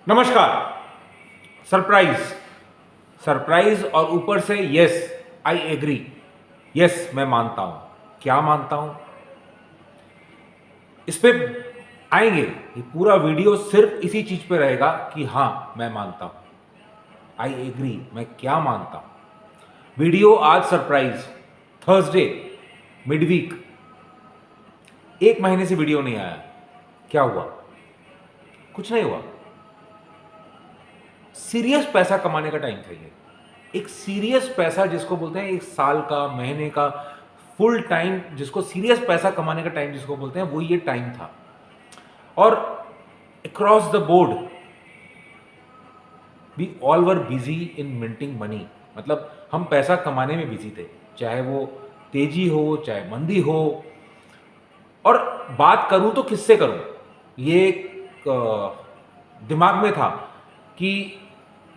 नमस्कार। Surprise surprise और ऊपर से यस आई एग्री। यस मैं मानता हूं। क्या मानता हूं इस पे आएंगे। ये पूरा वीडियो सिर्फ इसी चीज पे रहेगा कि हां मैं मानता हूं। आई एग्री मैं क्या मानता हूं। वीडियो आज सरप्राइज थर्सडे मिडवीक। एक महीने से वीडियो नहीं आया। क्या हुआ? कुछ नहीं हुआ। सीरियस पैसा कमाने का टाइम था ये। एक सीरियस पैसा जिसको बोलते हैं एक साल का, महीने का, फुल टाइम जिसको सीरियस पैसा कमाने का टाइम जिसको बोलते हैं वो ये टाइम था। और across the board we all were busy in minting money. मतलब हम पैसा कमाने में बिजी थे, चाहे वो तेजी हो चाहे मंदी हो। और बात करूं तो किससे करूं, ये दिमाग में था कि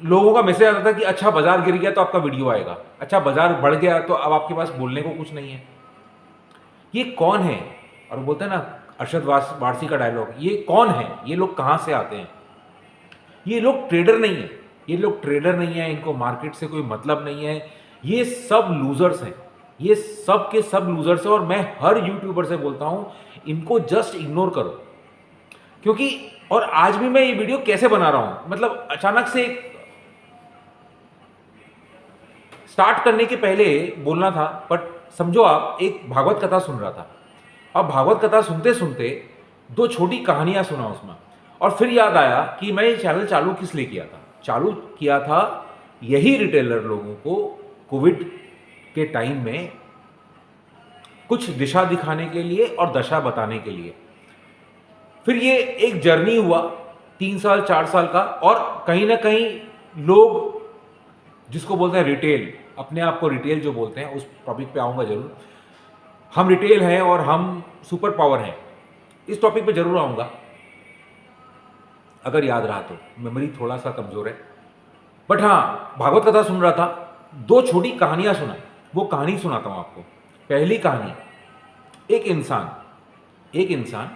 लोगों का मैसेज आता था कि अच्छा बाजार गिर गया तो आपका वीडियो आएगा, अच्छा बाजार बढ़ गया तो अब आपके पास बोलने को कुछ नहीं है। ये कौन है? और वो बोलते हैं ना अरशद वारसी का डायलॉग, ये कौन है, ये लोग कहां से आते हैं? ये लोग ट्रेडर नहीं है। ये लोग ट्रेडर नहीं है, इनको मार्केट से कोई मतलब नहीं है। ये सब लूजर्स हैं। ये सब के सब लूजर्स हैं। और मैं हर यूट्यूबर से बोलता हूं इनको जस्ट इग्नोर करो। क्योंकि और आज भी मैं ये वीडियो कैसे बना रहा हूं, मतलब अचानक से स्टार्ट करने के पहले बोलना था, बट समझो आप एक भागवत कथा सुन रहा था। अब भागवत कथा सुनते सुनते दो छोटी कहानियां सुना उसमें, और फिर याद आया कि मैं ये चैनल चालू किस लिए किया था। चालू किया था यही रिटेलर लोगों को कोविड के टाइम में कुछ दिशा दिखाने के लिए और दशा बताने के लिए। फिर ये एक जर्नी हुआ 3 साल 4 साल का, और कहीं ना कहीं लोग जिसको बोलते हैं रिटेल, अपने आप को रिटेल जो बोलते हैं, उस टॉपिक पे आऊँगा ज़रूर। हम रिटेल हैं और हम सुपर पावर हैं, इस टॉपिक पे ज़रूर आऊँगा अगर याद रहा तो। मेमोरी थोड़ा सा कमज़ोर है, बट हाँ भागवत कथा सुन रहा था, दो छोटी कहानियाँ सुना। वो कहानी सुनाता हूँ आपको। पहली कहानी, एक इंसान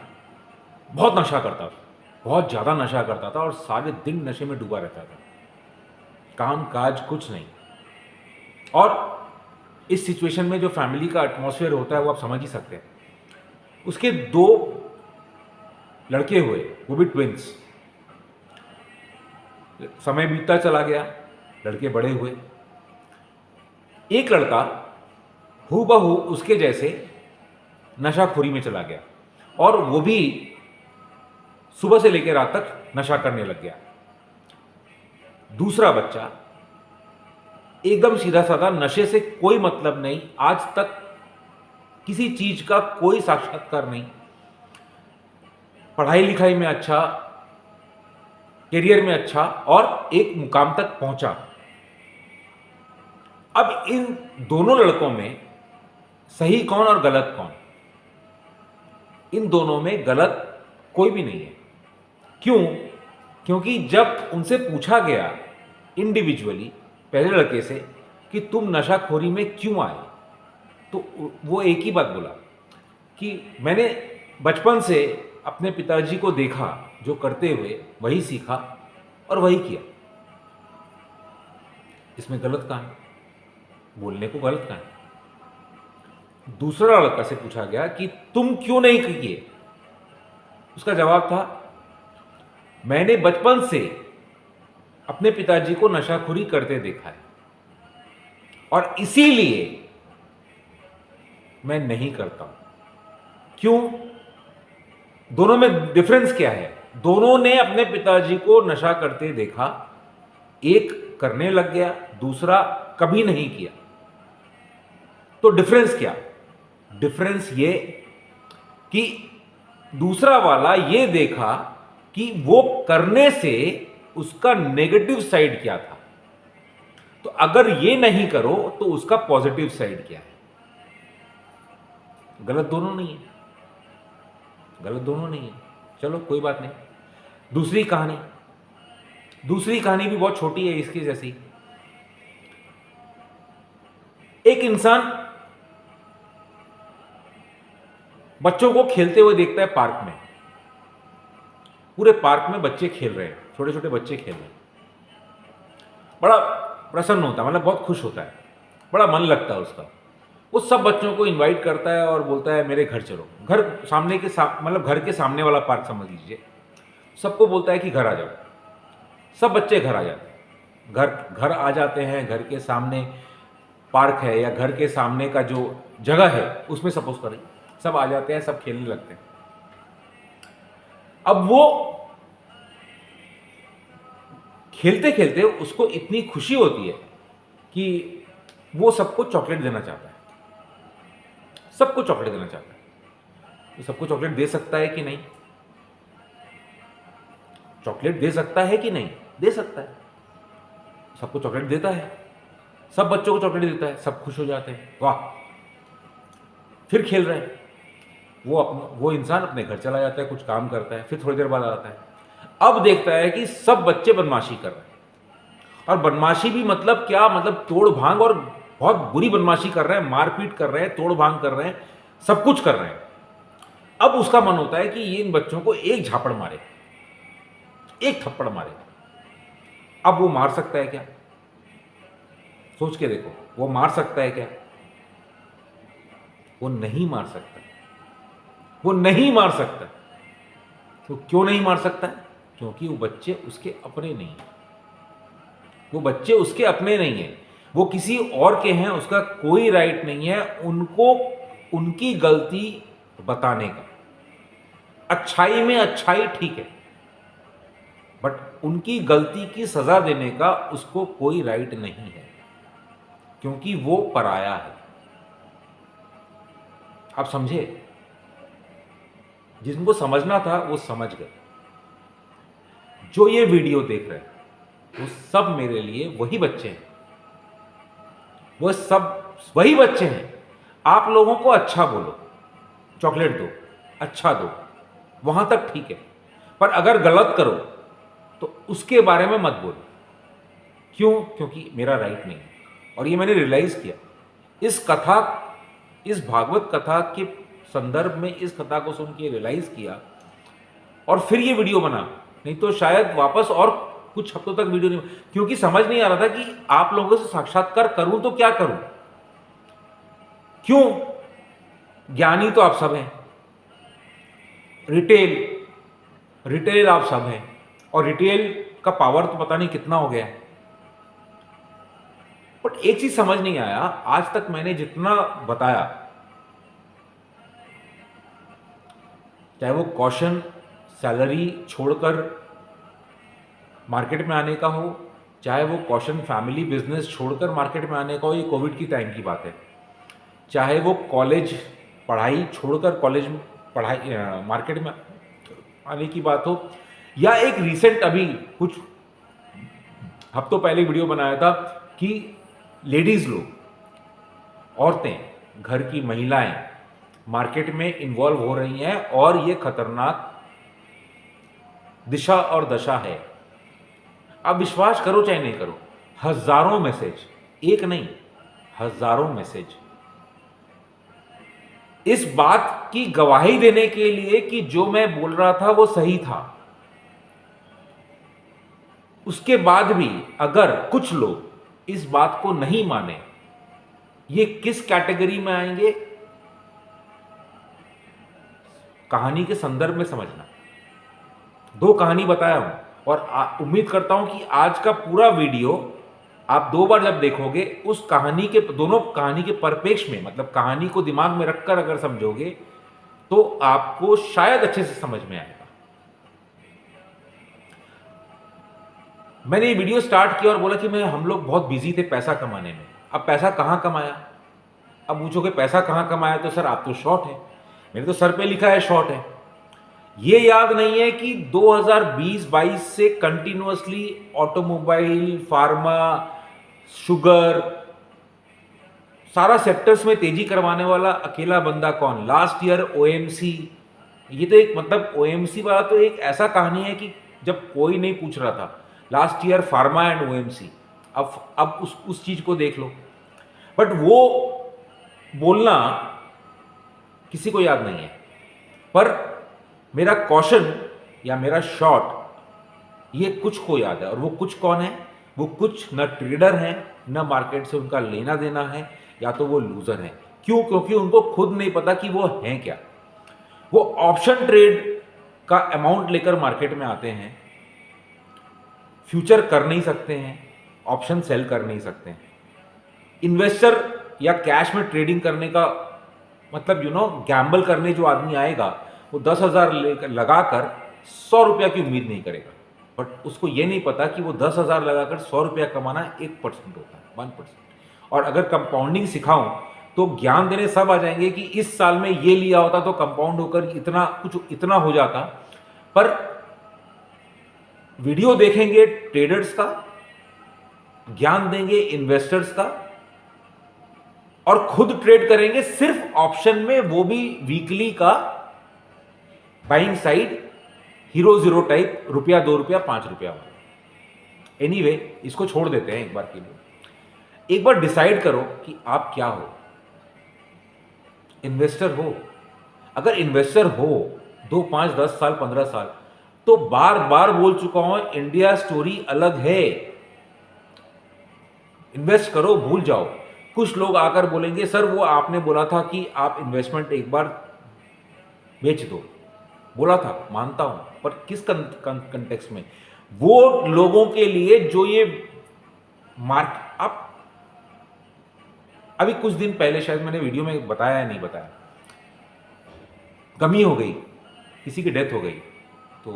बहुत नशा करता था, बहुत ज़्यादा नशा करता था, और सारे दिन नशे में डूबा रहता था, काम काज कुछ नहीं। और इस सिचुएशन में जो फैमिली का एटमॉस्फेयर होता है वो आप समझ ही सकते हैं। उसके दो लड़के हुए, वो भी ट्विंस। समय बीतता चला गया, लड़के बड़े हुए। एक लड़का हूबहू उसके जैसे नशाखोरी में चला गया, और वो भी सुबह से लेकर रात तक नशा करने लग गया। दूसरा बच्चा एकदम सीधा साधा, नशे से कोई मतलब नहीं, आज तक किसी चीज का कोई साक्षात्कार नहीं, पढ़ाई लिखाई में अच्छा, करियर में अच्छा, और एक मुकाम तक पहुंचा। अब इन दोनों लड़कों में सही कौन और गलत कौन? इन दोनों में गलत कोई भी नहीं है। क्यों? क्योंकि जब उनसे पूछा गया इंडिविजुअली, पहले लड़के से, कि तुम नशाखोरी में क्यों आए, तो वो एक ही बात बोला कि मैंने बचपन से अपने पिताजी को देखा, जो करते हुए वही सीखा और वही किया। इसमें गलत कहां है? बोलने को गलत कहां है? दूसरा लड़का से पूछा गया कि तुम क्यों नहीं किए, उसका जवाब था मैंने बचपन से अपने पिताजी को नशाखोरी करते देखा है और इसीलिए मैं नहीं करता हूं। क्यों? दोनों में डिफरेंस क्या है? दोनों ने अपने पिताजी को नशा करते देखा, एक करने लग गया, दूसरा कभी नहीं किया। तो डिफरेंस क्या? डिफरेंस ये कि दूसरा वाला ये देखा कि वो करने से उसका नेगेटिव साइड क्या था, तो अगर ये नहीं करो तो उसका पॉजिटिव साइड क्या है। गलत दोनों नहीं है, गलत दोनों नहीं है। चलो कोई बात नहीं। दूसरी कहानी भी बहुत छोटी है इसकी जैसी। एक इंसान बच्चों को खेलते हुए देखता है पार्क में। पूरे पार्क में बच्चे खेल रहे हैं, छोटे छोटे बच्चे खेल रहे हैं। बड़ा प्रसन्न होता है, मतलब बहुत खुश होता है, बड़ा मन लगता है उसका। वो सब बच्चों को इनवाइट करता है और बोलता है मेरे घर चलो। घर सामने के मतलब घर के सामने वाला पार्क समझ लीजिए। सबको बोलता है कि घर आ जाओ। सब बच्चे घर आ जाते हैं, घर घर आ जाते हैं। घर के सामने पार्क है या घर के सामने का जो जगह है उसमें सपोज करें सब आ जाते हैं, सब खेलने लगते हैं। अब वो खेलते खेलते उसको इतनी खुशी होती है कि वो सबको चॉकलेट देना चाहता है, सबको चॉकलेट देना चाहता है। तो सबको चॉकलेट दे सकता है कि नहीं? चॉकलेट दे सकता है कि नहीं? दे सकता है। सबको चॉकलेट देता है, सब बच्चों को चॉकलेट देता है, सब खुश हो जाते हैं, वाह। फिर खेल रहे हैं। वो इंसान अपने घर चला जाता है, कुछ काम करता है, फिर थोड़ी देर बाद आता है। अब देखता है कि सब बच्चे बदमाशी कर रहे हैं, और बदमाशी भी मतलब क्या, मतलब तोड़ भांग, और बहुत बुरी बदमाशी कर रहे हैं, मारपीट कर रहे हैं, तोड़ भांग कर रहे हैं, सब कुछ कर रहे हैं। अब उसका मन होता है कि ये इन बच्चों को एक झापड़ मारे, एक थप्पड़ मारे। अब वो मार सकता है क्या? सोच के देखो, वो मार सकता है क्या? वो नहीं मार सकता, वो नहीं मार सकता। तो क्यों नहीं मार सकता है? क्योंकि वो बच्चे उसके अपने नहीं हैं। वो बच्चे उसके अपने नहीं हैं, वो किसी और के हैं। उसका कोई राइट नहीं है उनको उनकी गलती बताने का। अच्छाई में अच्छाई ठीक है, बट उनकी गलती की सजा देने का उसको कोई राइट नहीं है, क्योंकि वो पराया है। आप समझे? जिनको समझना था वो समझ गए। जो ये वीडियो देख रहे हैं वो सब मेरे लिए वही बच्चे हैं, वो सब वही बच्चे हैं। आप लोगों को अच्छा बोलो, चॉकलेट दो, अच्छा दो, वहां तक ठीक है, पर अगर गलत करो तो उसके बारे में मत बोलो। क्यों? क्योंकि मेरा राइट नहीं है। और ये मैंने रियलाइज किया इस भागवत कथा के संदर्भ में। इस कथा को सुन के रियलाइज किया और फिर ये वीडियो बना, नहीं तो शायद वापस और कुछ हफ्तों तक वीडियो नहीं, क्योंकि समझ नहीं आ रहा था कि आप लोगों से साक्षात्कार करूं तो क्या करूं। क्यों? ज्ञानी तो आप सब हैं, रिटेल आप सब हैं, और रिटेल का पावर तो पता नहीं कितना हो गया है। बट एक चीज समझ नहीं आया, आज तक मैंने जितना बताया, चाहे वो कौशन सैलरी छोड़कर मार्केट में आने का हो, चाहे वो कौशन फैमिली बिजनेस छोड़कर मार्केट में आने का हो, ये कोविड की टाइम की बात है, चाहे वो कॉलेज पढ़ाई छोड़कर कॉलेज पढ़ाई मार्केट में आने की बात हो, या एक रिसेंट अभी कुछ हफ्तों पहले वीडियो बनाया था कि लेडीज लोग, औरतें, घर की महिलाएं मार्केट में इन्वॉल्व हो रही हैं, और ये खतरनाक दिशा और दशा है। आप विश्वास करो चाहे नहीं करो, हजारों मैसेज, एक नहीं हजारों मैसेज इस बात की गवाही देने के लिए कि जो मैं बोल रहा था वो सही था। उसके बाद भी अगर कुछ लोग इस बात को नहीं माने, ये किस कैटेगरी में आएंगे? कहानी के संदर्भ में समझना। 2 कहानी बताया हूं, और उम्मीद करता हूं कि आज का पूरा वीडियो आप 2 बार जब देखोगे, उस कहानी के, दोनों कहानी के परिप्रेक्ष्य में, मतलब कहानी को दिमाग में रखकर अगर समझोगे तो आपको शायद अच्छे से समझ में आएगा। मैंने ये वीडियो स्टार्ट किया और बोला कि हम लोग बहुत बिजी थे पैसा कमाने में। अब पैसा कहां कमाया? अब पूछोगे पैसा कहां कमाया, तो सर आप तो शॉर्ट है। मेरे तो सर पे लिखा है शॉर्ट है। ये याद नहीं है कि 2020-22 से कंटिन्यूअसली ऑटोमोबाइल, फार्मा, शुगर, सारा सेक्टर्स में तेजी करवाने वाला अकेला बंदा कौन? Last year OMC. ये तो एक, मतलब ओएमसी वाला तो एक ऐसा कहानी है कि जब कोई नहीं पूछ रहा था, last year pharma and OMC. अब उस चीज को देख लो। बट वो बोलना किसी को याद नहीं है। पर मेरा कॉशन या मेरा शॉर्ट, ये कुछ को याद है। और वो कुछ कौन है? वो कुछ न ट्रेडर हैं, न मार्केट से उनका लेना देना है, या तो वो लूजर हैं। क्यों? क्योंकि उनको खुद नहीं पता कि वो हैं क्या। वो ऑप्शन ट्रेड का अमाउंट लेकर मार्केट में आते हैं, फ्यूचर कर नहीं सकते हैं, ऑप्शन सेल कर नहीं सकते हैं। इन्वेस्टर या कैश में ट्रेडिंग करने का मतलब गैम्बल करने जो आदमी आएगा, वो 10,000 लगाकर 100 रुपया की उम्मीद नहीं करेगा। बट उसको ये नहीं पता कि वो 10,000 लगाकर 100 रुपया कमाना 1% होता है, 1%। और अगर कंपाउंडिंग सिखाऊं तो ज्ञान देने सब आ जाएंगे कि इस साल में ये लिया होता तो कंपाउंड होकर इतना हो जाता। पर वीडियो देखेंगे ट्रेडर्स का, ज्ञान देंगे इन्वेस्टर्स का, और खुद ट्रेड करेंगे सिर्फ ऑप्शन में, वो भी वीकली का buying side, hero zero type, रुपया 2 रुपया 5 रुपया। एनीवे, इसको छोड़ देते हैं एक बार के लिए। एक बार डिसाइड करो कि आप क्या हो। इन्वेस्टर हो? अगर इन्वेस्टर हो 2, 5, 10 साल, 15 साल, तो बार बार बोल चुका हूं, इंडिया स्टोरी अलग है। इन्वेस्ट करो, भूल जाओ। कुछ लोग आकर बोलेंगे सर वो आपने बोला था कि आप इन्वेस्टमेंट एक बार बेच दो, बोला था, मानता हूं, पर किस कंटेक्स्ट में? वो लोगों के लिए जो ये मार्क, आप अभी कुछ दिन पहले शायद मैंने वीडियो में बताया या नहीं बताया, गमी हो गई, किसी की डेथ हो गई, तो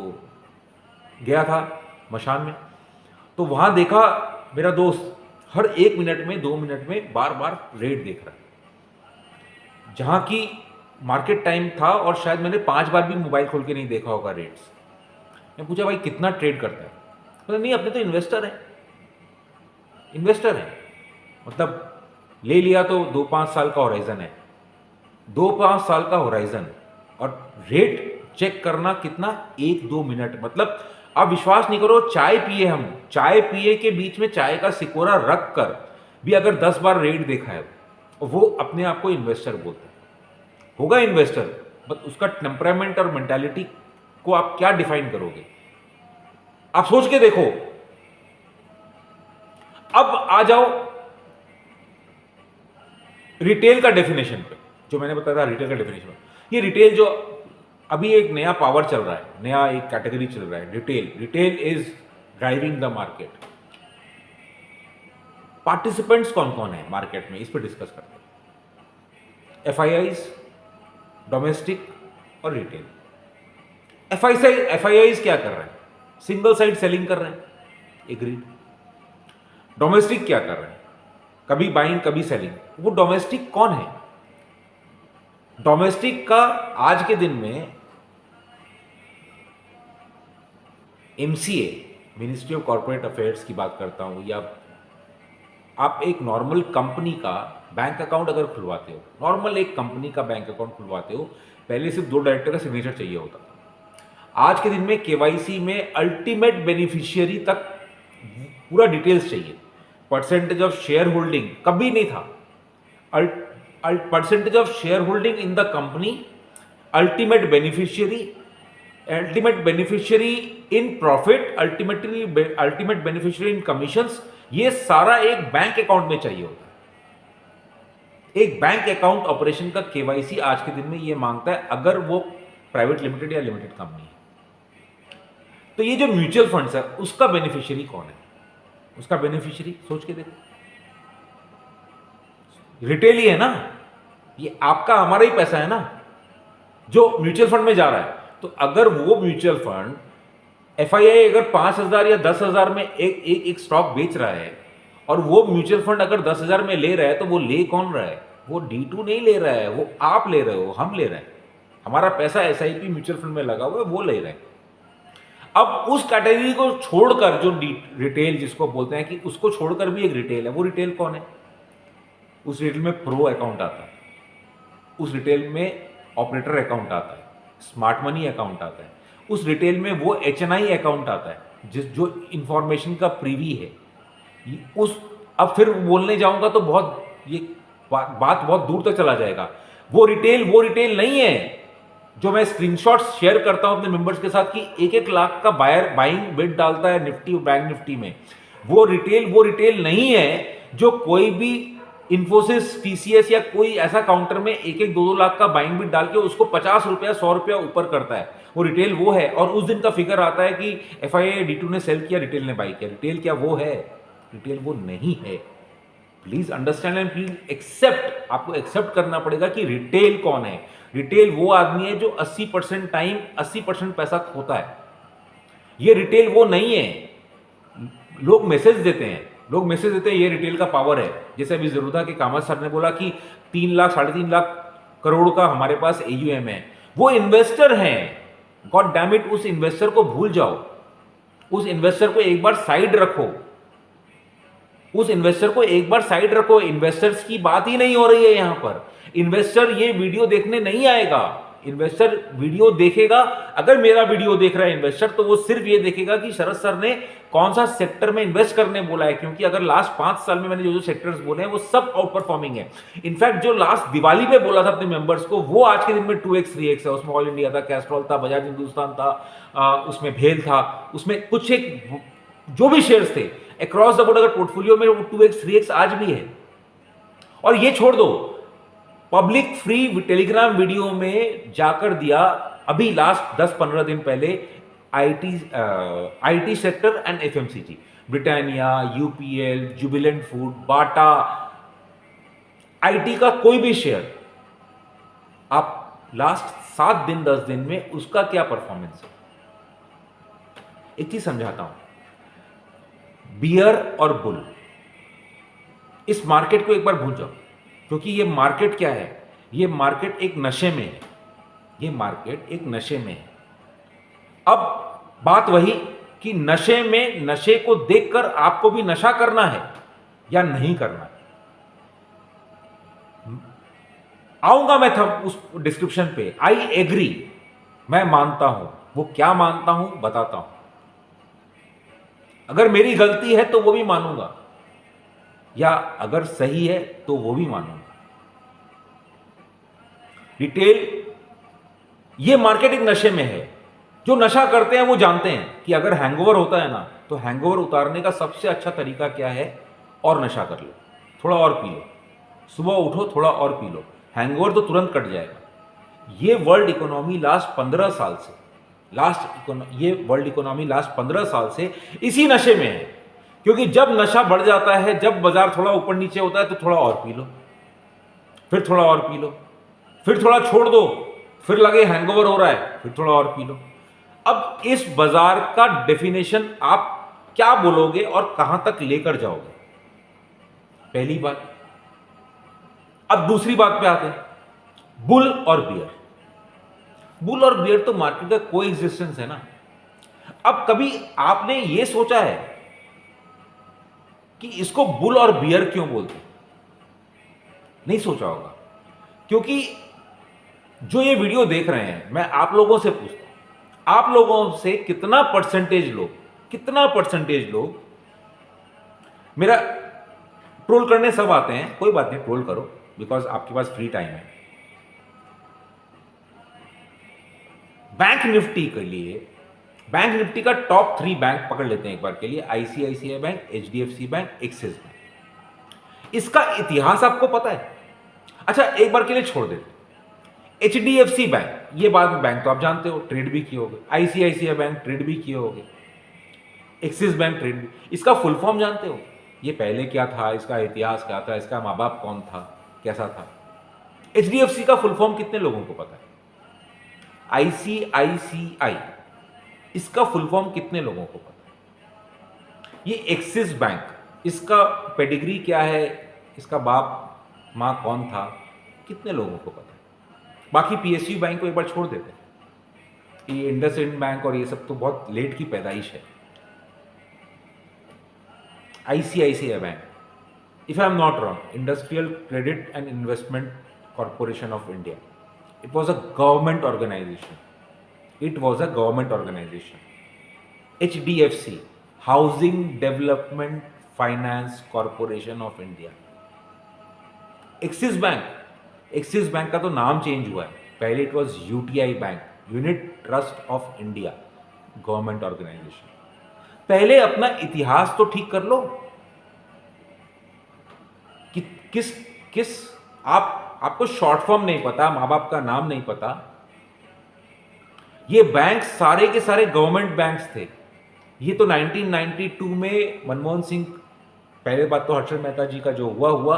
गया था मशान में, तो वहां देखा मेरा दोस्त हर 1 मिनट में 2 मिनट में बार बार रेट देख रहा है, जहां की मार्केट टाइम था और शायद मैंने 5 बार भी मोबाइल खोल के नहीं देखा होगा रेट्स। मैं पूछा भाई कितना ट्रेड करता है? बोला नहीं, अपने तो इन्वेस्टर है। इन्वेस्टर है मतलब ले लिया तो 2-5 साल का होराइजन है, 2-5 साल का होराइजन, और रेट चेक करना कितना, 1-2 मिनट। मतलब आप विश्वास नहीं करो, चाय पिए, हम चाय पिए के बीच में चाय का सिकोरा रख कर भी अगर 10 बार रेट देखा है, वो अपने आप को इन्वेस्टर बोलता है। होगा इन्वेस्टर, बट उसका टेम्परामेंट और मेंटालिटी को आप क्या डिफाइन करोगे? आप सोच के देखो। अब आ जाओ रिटेल का डेफिनेशन पे, जो मैंने बताया था रिटेल का डेफिनेशन। ये रिटेल जो अभी एक नया पावर चल रहा है, नया एक कैटेगरी चल रहा है, retail. Retail is driving the market. Participants कौन कौन है मार्केट में, इस पर डिस्कस करते हैं। एफआईआईज, डोमेस्टिक और रिटेल। एफआईआईज क्या कर रहे हैं? सिंगल साइड सेलिंग कर रहे हैं, एग्रीड। डोमेस्टिक क्या कर रहे हैं? कभी बाइंग कभी सेलिंग। वो डोमेस्टिक कौन है? डोमेस्टिक का आज के दिन में MCA, ministry of corporate affairs की बात करता हूं, या आप एक नॉर्मल कंपनी का बैंक अकाउंट अगर खुलवाते हो, नॉर्मल एक कंपनी का बैंक अकाउंट खुलवाते हो, पहले सिर्फ 2 डायरेक्टर का सिग्नेचर चाहिए होता था। आज के दिन में केवाईसी में अल्टीमेट बेनिफिशियरी तक पूरा डिटेल्स चाहिए। परसेंटेज ऑफ शेयर होल्डिंग कभी नहीं था, percentage of share holding in the company, ultimate beneficiary in profit, ultimate beneficiary in commissions, ये सारा एक बैंक अकाउंट में चाहिए होता है। एक बैंक अकाउंट ऑपरेशन का केवाईसी आज के दिन में ये मांगता है, अगर वो प्राइवेट लिमिटेड या लिमिटेड कंपनी है। तो ये जो म्यूचुअल फंड्स है, उसका बेनिफिशियरी कौन है? उसका बेनिफिशियरी सोच के देखो, रिटेल ही है ना, ये आपका हमारा ही पैसा है ना जो म्यूचुअल फंड में जा रहा है। तो अगर वो म्यूचुअल फंड एफआईआई अगर 5,000 या 10,000 में एक स्टॉक बेच रहा है, और वो म्यूचुअल फंड अगर 10,000 में ले रहा है, तो वो ले कौन रहा है? वो D2 नहीं ले रहा है, वो आप ले रहे हो, हम ले रहे हैं। हमारा पैसा एसआईपी म्यूचुअल फंड में लगा हुआ है, वो ले रहे हैं। अब उस कैटेगरी को छोड़कर जो रिटेल जिसको बोलते हैं, कि उसको छोड़कर भी एक रिटेल है, वो रिटेल कौन है? उस रिटेल में प्रो अकाउंट आता है, उस रिटेल में ऑपरेटर अकाउंट आता है, स्मार्ट मनी अकाउंट आता है, उस रिटेल में वो HNI अकाउंट आता है जो इंफॉर्मेशन का प्रीवी है। अब फिर बोलने जाऊंगा तो बात बहुत दूर तक चला जाएगा। वो रिटेल नहीं है, जो मैं स्क्रीनशॉट्स शेयर करता हूं अपने मेंबर्स के साथ कि 1-1 लाख का बायर बाइंग बिड डालता है निफ्टी और बैंक निफ्टी में, वो रिटेल नहीं है जो कोई भी इन्फोसिस, टीसीएस या कोई ऐसा काउंटर में 1-2 लाख का बाइंग बिड डाल के उसको 50 रुपया 100 रुपया ऊपर करता है। वो रिटेल वो है, और उस दिन का फिगर आता है कि एफआईआई D2 ने सेल किया, रिटेल ने बाई किया। रिटेल क्या वो है? रिटेल वो नहीं है। Please understand and please accept, आपको एक्सेप्ट करना पड़ेगा कि रिटेल कौन है। रिटेल वो आदमी है जो 80% टाइम 80% पैसा खोता है। ये रिटेल वो नहीं है। लोग मैसेज देते हैं ये रिटेल का पावर है। जैसे अभी जरूरत के कामत सर ने बोला कि 3 लाख 3.5 लाख करोड़ का हमारे पास AUM है। वो इन्वेस्टर हैं, गॉड डैम इट, उस इन्वेस्टर को भूल जाओ। उस इन्वेस्टर को एक बार साइड रखो। इन्वेस्टर्स की बात ही नहीं हो रही है यहां पर। इन्वेस्टर ये वीडियो देखने नहीं आएगा। इन्वेस्टर वीडियो देखेगा, अगर मेरा वीडियो देख रहा है इन्वेस्टर, तो वो सिर्फ ये देखेगा कि शरद सर ने कौन सा सेक्टर में इन्वेस्ट करने बोला है, क्योंकि अगर लास्ट 5 साल में मैंने जो सेक्टर्स बोले हैं वो सब आउट परफॉर्मिंग है। इनफैक्ट जो लास्ट दिवाली पे बोला था अपने मेंबर्स को, वो आज के दिन में 2x 3x है। उसमें ऑल इंडिया था, कैस्ट्रॉल था, बजाज हिंदुस्तान था, उसमें भेल था, उसमें कुछ एक जो भी शेयर्स थे अक्रॉस द बोर्ड, अगर पोर्टफोलियो में वो 2x 3x आज भी है। और ये छोड़ दो, पब्लिक फ्री टेलीग्राम वीडियो में जाकर दिया अभी लास्ट 10-15 दिन पहले IT sector and FMCG, Britannia, UPL, Jubilant food, Bata, IT का कोई भी शेयर आप लास्ट 7 दिन 10 दिन में उसका क्या परफॉर्मेंस है। एक चीज समझाता हूं, बियर और बुल, इस मार्केट को एक बार भूल जाओ, क्योंकि ये मार्केट क्या है? ये मार्केट एक नशे में है। अब बात वही कि नशे को देखकर आपको भी नशा करना है या नहीं करना है। आऊंगा मैं उस डिस्क्रिप्शन पे, आई एग्री, मैं मानता हूं। वो क्या मानता हूं बताता हूं। अगर मेरी गलती है तो वो भी मानूंगा, या अगर सही है तो वो भी मानूंगा। रिटेल, ये मार्केट एक नशे में है। जो नशा करते हैं वो जानते हैं कि अगर हैंगओवर होता है ना, तो हैंगओवर उतारने का सबसे अच्छा तरीका क्या है? और नशा कर लो, थोड़ा और पी लो, सुबह उठो थोड़ा और पी लो, हैंगओवर तो तुरंत कट जाएगा। ये वर्ल्ड इकोनॉमी लास्ट 15 साल से इसी नशे में है। क्योंकि जब नशा बढ़ जाता है, जब बाजार थोड़ा ऊपर नीचे होता है, तो थोड़ा और पी लो, फिर थोड़ा और पी लो, फिर थोड़ा छोड़ दो, फिर लगे हैंगओवर हो रहा है, फिर थोड़ा और पी लो। अब इस बाजार का डेफिनेशन आप क्या बोलोगे और कहां तक लेकर जाओगे? पहली बात। अब दूसरी बात पे आते हैं, बुल और बियर तो मार्केट का कोई एग्जिस्टेंस है ना। अब कभी आपने ये सोचा है कि इसको बुल और बियर क्यों बोलते हैं? नहीं सोचा होगा, क्योंकि जो ये वीडियो देख रहे हैं, मैं आप लोगों से पूछता हूं, आप लोगों से कितना परसेंटेज लोग मेरा ट्रोल करने सब आते हैं, कोई बात नहीं, ट्रोल करो, बिकॉज आपके पास फ्री टाइम है। बैंक निफ्टी के लिए, बैंक निफ्टी का टॉप 3 बैंक पकड़ लेते हैं एक बार के लिए, ICICI bank, HDFC bank, axis bank. इसका इतिहास आपको पता है? अच्छा, एक बार के लिए छोड़ देते, HDFC बैंक, ये बाद में बैंक तो आप जानते हो, ट्रेड भी किए होगे, ICICI बैंक ट्रेड भी किए होगे, एक्सिस बैंक ट्रेड भी। इसका फुल फॉर्म जानते हो? ये पहले क्या था, इसका इतिहास क्या था, इसका माँ बाप कौन था, कैसा था? HDFC का फुल फॉर्म कितने लोगों को पता है? ICICI, इसका फुल फॉर्म कितने लोगों को पता है? ये एक्सिस बैंक, इसका पेडिग्री क्या है, इसका बाप माँ कौन था, कितने लोगों को पता है? बाकी PSU बैंक को एक बार छोड़ देते हैं, ये इंडसइंड बैंक और ये सब तो बहुत लेट की पैदाइश है। ICICI bank, if I am not wrong, Industrial Credit and Investment Corporation of India, it was a government organization. HDFC, Housing Development Finance Corporation of India. Axis bank का तो नाम चेंज हुआ है, पहले it was UTI bank, unit trust of India, government organisation. पहले अपना इतिहास तो ठीक कर लो कि किस किस आपको शॉर्ट फॉर्म नहीं पता, माँ बाप का नाम नहीं पता। ये बैंक सारे के सारे गवर्नमेंट बैंक्स थे। ये तो 1992 में मनमोहन सिंह, पहले बात तो हर्षद मेहता जी का जो हुआ।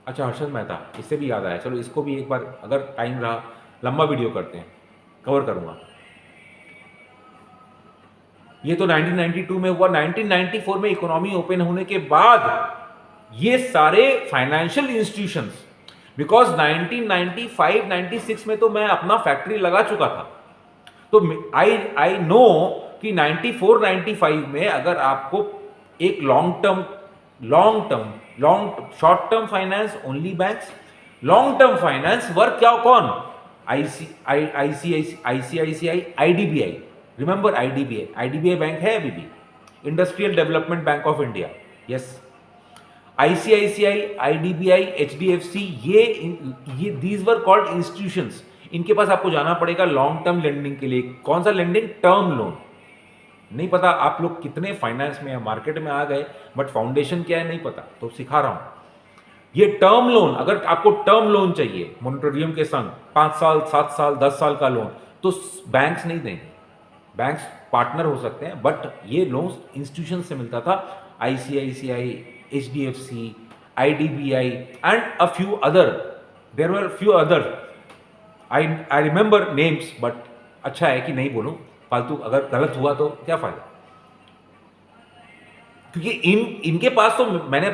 अच्छा, हर्षद मेहता, इससे भी याद आया, चलो इसको भी एक बार अगर टाइम रहा लंबा वीडियो करते हैं, कवर करूंगा। ये तो 1992 में हुआ। 1994 में इकोनॉमी ओपन होने के बाद ये सारे फाइनेंशियल इंस्टीट्यूशंस, बिकॉज 1995-96 में तो मैं अपना फैक्ट्री लगा चुका था, तो आई नो कि 94-95 में अगर आपको एक short term finance only banks, long term finance work क्या कौन, ICICI, IDBI, remember IDBI bank है अभी भी, industrial development bank of India, yes. ICICI, IDBI, HDFC, ये दीज वर कॉल्ड इंस्टीट्यूशंस। इनके पास आपको जाना पड़ेगा लॉन्ग टर्म लेंडिंग के लिए। कौन सा लेंडिंग? Term loan. नहीं पता आप लोग कितने फाइनेंस में या मार्केट में आ गए, बट फाउंडेशन क्या है नहीं पता, तो सिखा रहा हूं। ये टर्म लोन, अगर आपको टर्म लोन चाहिए मोनिटोरियम के संग 5 साल, 7 साल, 10 साल का लोन, तो बैंक्स नहीं देंगे। बैंक्स पार्टनर हो सकते हैं, बट ये लोन इंस्टीट्यूशन से मिलता था। ICICI, HDFC, IDBI and a few other, there were few other, I remember names, but अच्छा है कि नहीं बोलूं, फालतू अगर गलत हुआ तो क्या फायदा, क्योंकि इनके पास तो मैंने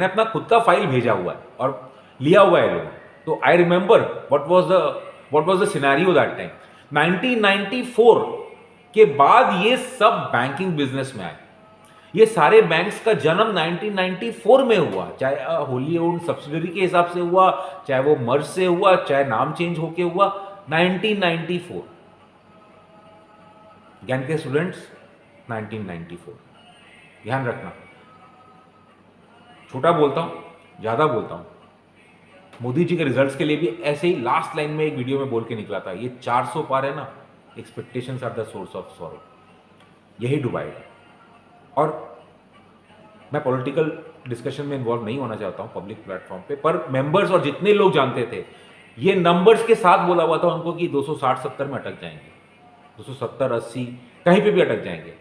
अपना खुद का फाइल भेजा हुआ है और लिया हुआ है लोग। तो I remember what was the scenario that time. 1994 के बाद ये सब बैंकिंग बिजनेस में आए। ये सारे बैंक्स का जन्म 1994 में हुआ, चाहे होली ओन्ड सब्सिडरी के हिसाब से हुआ, चाहे वो मर्ज से हुआ, चाहे नाम चेंज होके हुआ। 1994, ज्ञान के स्टूडेंट्स, 1994 ध्यान रखना। छोटा बोलता हूं, ज्यादा बोलता हूं। मोदी जी के रिजल्ट्स के लिए भी ऐसे ही लास्ट लाइन में एक वीडियो में बोल के निकला था, ये 400 पार है ना, expectations are the source of sorrow, यही डुबाएगा। और मैं पॉलिटिकल डिस्कशन में इन्वॉल्व नहीं होना चाहता हूं पब्लिक प्लेटफॉर्म पे, पर मेंबर्स और जितने लोग जानते थे, ये नंबर्स के साथ बोला हुआ था उनको कि 260-70 में अटक जाएंगे, 270-80 कहीं पे भी अटक जाएंगे।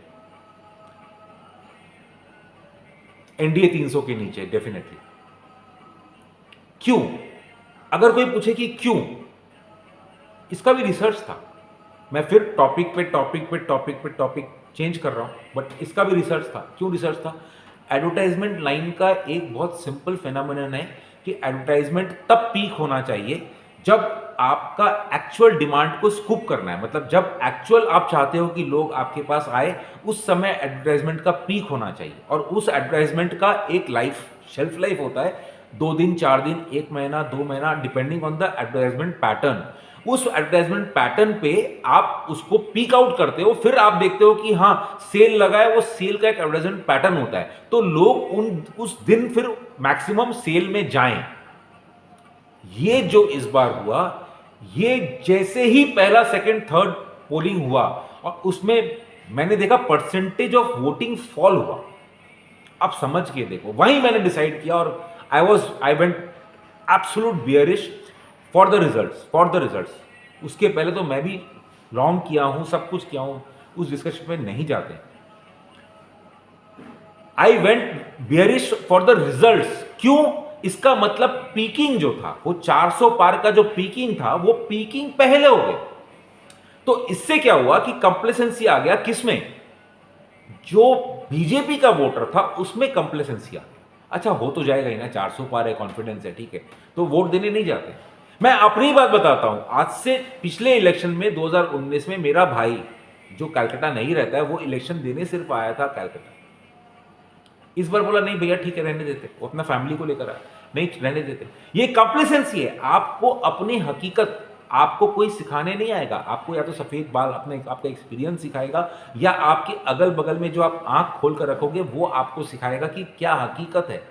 एनडीए 300 के नीचे डेफिनेटली। क्यों? अगर कोई पूछे कि क्यों, इसका भी रिसर्च था। मैं फिर टॉपिक चेंज कर रहा हूं, बट इसका भी रिसर्च था। क्यों रिसर्च था? एडवर्टाइजमेंट लाइन का एक बहुत सिंपल फेनोमेनन है कि एडवर्टाइजमेंट तब पीक होना चाहिए जब आपका एक्चुअल डिमांड को स्कूप करना है, मतलब जब एक्चुअल आप चाहते हो कि लोग आपके पास आए, उस समय एडवर्टाइजमेंट का पीक होना चाहिए। और उस एडवर्टाइजमेंट का एक शेल्फ लाइफ होता है, 2 दिन, 4 दिन, 1 महीना, 2 महीना, depending on the advertisement pattern. उस एडवर्टाइजमेंट पैटर्न पे आप उसको पीक आउट करते हो, फिर आप देखते हो कि हाँ सेल लगा है, वो सेल का एक एडवर्टाइजमेंट पैटर्न होता है, तो लोग उस दिन फिर मैक्सिमम सेल में जाएं। ये जो इस बार हुआ, ये जैसे ही पहला, सेकंड, थर्ड पोलिंग हुआ और उसमें मैंने देखा परसेंटेज ऑफ वोटिंग फॉल हुआ। आप समझ के देखो, वहीं मैंने डिसाइड किया और I went absolute bearish for the results. उसके पहले तो मैं भी लॉन्ग किया हूं, सब कुछ किया हूं, उस डिस्कशन में नहीं जाते। I went bearish for the results. क्यों? इसका मतलब पीकिंग जो था, वो 400 पार का जो पीकिंग था, वो पीकिंग पहले हो गए। तो इससे क्या हुआ कि कंप्लेसेंसी आ गया किसमें? जो बीजेपी का वोटर था उसमें कंप्लेसेंसी आ गया। अच्छा, हो तो जाएगा ही ना, 400 पार है, कॉन्फिडेंस है, ठीक है, तो वोट देने नहीं जाते। मैं अपनी बात बताता हूं, आज से पिछले इलेक्शन में 2019 में मेरा भाई जो कलकत्ता नहीं रहता है, वो इलेक्शन देने सिर्फ आया था कलकत्ता। इस बार बोला नहीं भैया ठीक है रहने देते, वो अपना फैमिली को लेकर आया, नहीं रहने देते। ये कंप्लेसेंसी है। आपको अपनी हकीकत आपको कोई सिखाने नहीं आएगा। आपको या तो सफेद बाल आपका एक्सपीरियंस सिखाएगा, या आपके अगल बगल में जो आप आंख खोल कर रखोगे वो आपको सिखाएगा कि क्या हकीकत है।